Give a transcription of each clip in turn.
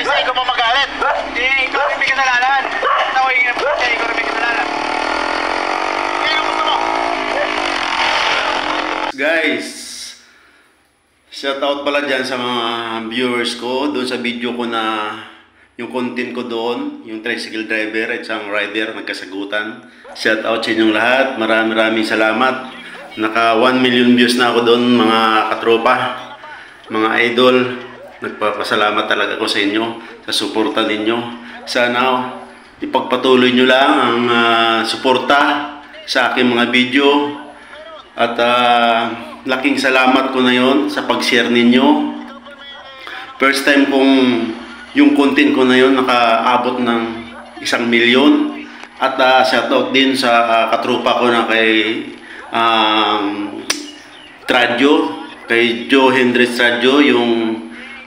guys, ay ko pa magalit. Eh, ikaw rin may kasalanan. Ako yung ikaw rin may kasalanan. Kaya ang gusto mo? Guys, shoutout pala dyan sa mga viewers ko doon sa video ko na yung content ko doon, yung tricycle driver at isang rider nagkasagutan. Shoutout sa inyong lahat. Maraming salamat. Naka 1 million views na ako doon, mga katropa, mga idol. Nagpapasalamat talaga ako sa inyo, sa suporta ninyo. Sana ipagpatuloy nyo lang ang suporta sa aking mga video. At laking salamat ko na yon sa pag-share ninyo. First time kong yung content ko na yon nakaabot ng 1 million. At shoutout din sa katropa ko na kay Tradyo, kay Joe Hendrix Tradyo, yung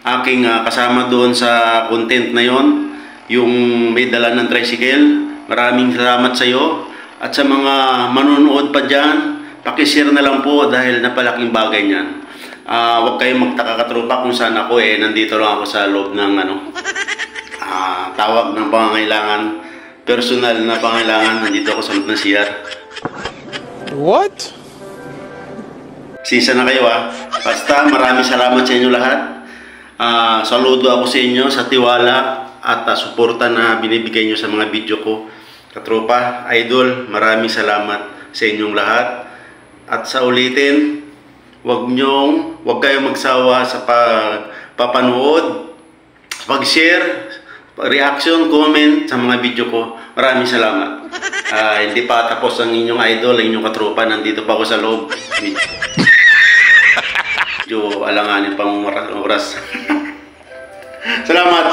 aking kasama doon sa content na yon, yung may dala ng tricycle. Maraming salamat sa iyo. At sa mga manunood pa dyan, pakishare na lang po dahil napalaking bagay niyan. Huwag kayong magtaka katropa kung saan ako nandito lang ako sa loob ng tawag ng pangangailangan, personal na pangangailangan. Nandito ako sa loob ng CR. What? Sisa na kayo Basta maraming salamat sa inyo lahat. Saludo ako sa inyo sa tiwala at suporta na binibigay nyo sa mga video ko. Katropa, idol, maraming salamat sa inyong lahat. At sa ulitin, huwag kayong magsawa sa pagpapanood, pag-share, reaction, comment sa mga video ko. Maraming salamat. Hindi pa tapos ang inyong idol, ang inyong katropa. Nandito pa ako sa loob. Medyo alanganin pang oras. Salamat.